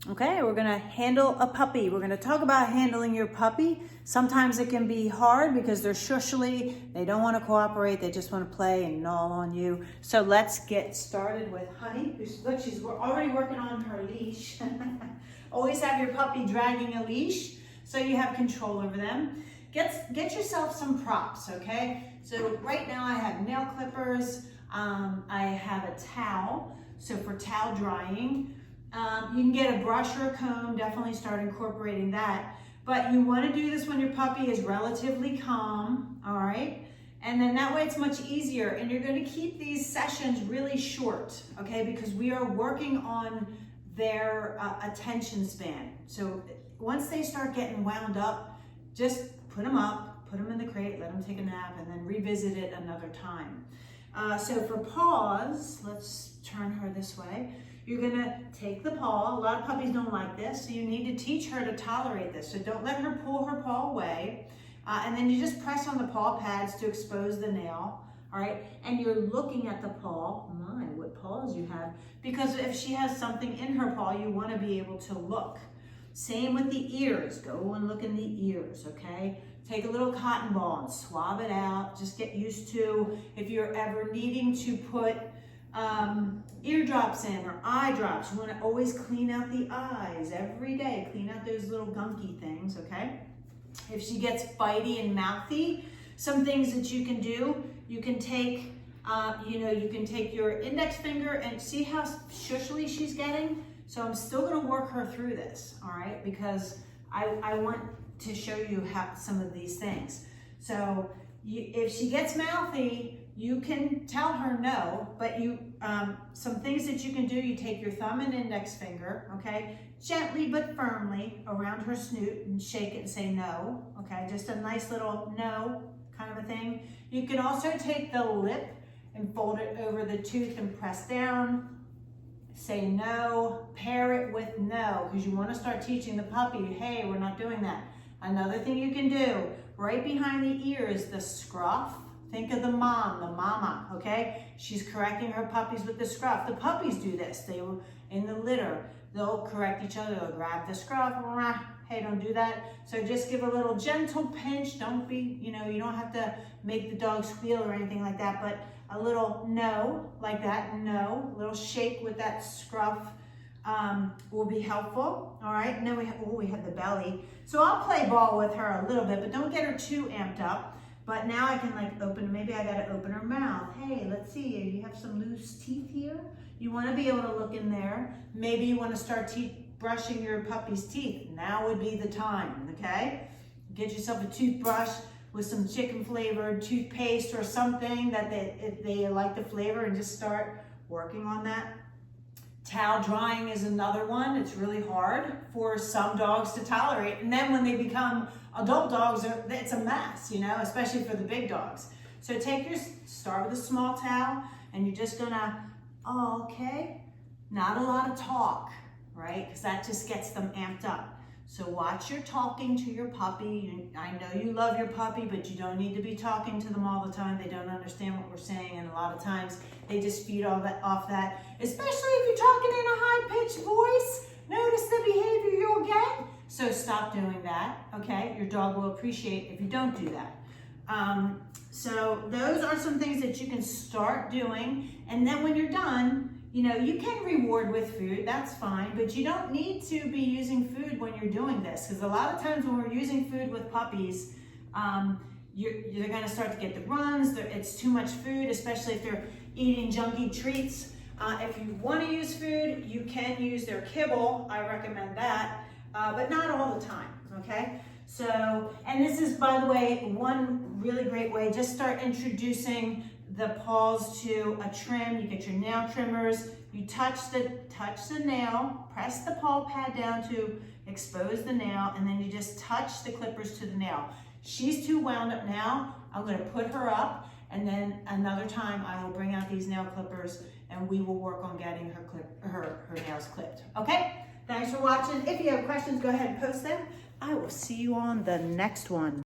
Okay, we're gonna handle a puppy. We're gonna talk about handling your puppy. Sometimes it can be hard because they're shushly, they don't wanna cooperate, they just wanna play and gnaw on you. So let's get started with Honey. Look, she's already working on her leash. Always have your puppy dragging a leash so you have control over them. Get yourself some props, okay? So right now I have nail clippers, I have a towel, so for towel drying. You can get a brush or a comb, definitely start incorporating that. But you want to do this when your puppy is relatively calm, all right? And then that way it's much easier. And you're going to keep these sessions really short, okay? Because we are working on their attention span. So once they start getting wound up, just put them up, put them in the crate, let them take a nap, and then revisit it another time. So for paws, let's turn her this way. You're gonna take the paw. A lot of puppies don't like this, so you need to teach her to tolerate this. So don't let her pull her paw away. And then you just press on the paw pads to expose the nail, all right? And you're looking at the paw. My, what paws you have. Because if she has something in her paw, you wanna be able to look. Same with the ears. Go and look in the ears, okay? Take a little cotton ball and swab it out. Just get used to if you're ever needing to put eardrops in or eye drops. You want to always clean out the eyes every day. Clean out those little gunky things, okay? If she gets bitey and mouthy, some things that you can do, you can take, you can take your index finger and see how shushly she's getting. So I'm still going to work her through this, all right? Because I want to show you how some of these things. So if she gets mouthy, you can tell her no, but some things that you can do, you take your thumb and index finger, okay? Gently but firmly around her snoot and shake it and say no, okay? Just a nice little no kind of a thing. You can also take the lip and fold it over the tooth and press down. Say no, pair it with no, because you want to start teaching the puppy, hey, we're not doing that. Another thing you can do, right behind the ears, the scruff. Think of the mom, the mama, okay? She's correcting her puppies with the scruff. The puppies do this. They will, in the litter, they'll correct each other. They'll grab the scruff. Hey, don't do that. So just give a little gentle pinch. Don't be, you don't have to make the dog squeal or anything like that, but a little no, like that, no. A little shake with that scruff will be helpful, all right? And then we have the belly. So I'll play ball with her a little bit, but don't get her too amped up. But now I can maybe I gotta open her mouth. Hey, let's see, you have some loose teeth here? You wanna be able to look in there. Maybe you wanna start brushing your puppy's teeth. Now would be the time, okay? Get yourself a toothbrush with some chicken flavored toothpaste or something that they like the flavor, and just start working on that. Towel drying is another one. It's really hard for some dogs to tolerate. And then when they become adult dogs, it's a mess, especially for the big dogs. So start with a small towel, and you're just gonna, okay, not a lot of talk, right? Because that just gets them amped up. So watch your talking to your puppy. I know you love your puppy, but you don't need to be talking to them all the time. They don't understand what we're saying, and a lot of times they just feed off that, especially if you're talking in a high-pitched voice. Notice the behavior you'll get. So stop doing that, okay? Your dog will appreciate if you don't do that. So those are some things that you can start doing, and then when you're done, you can reward with food, that's fine, but you don't need to be using food when you're doing this, because a lot of times when we're using food with puppies, you're gonna start to get the runs, it's too much food, especially if they're eating junky treats. If you wanna use food, you can use their kibble, I recommend that, but not all the time, okay? So, and this is, by the way, one really great way, just start introducing the paws to a trim. You get your nail trimmers, you touch the nail, press the paw pad down to expose the nail, and then you just touch the clippers to the nail. She's too wound up now. I'm gonna put her up, and then another time I will bring out these nail clippers and we will work on getting her nails clipped, okay? Thanks for watching. If you have questions, go ahead and post them. I will see you on the next one.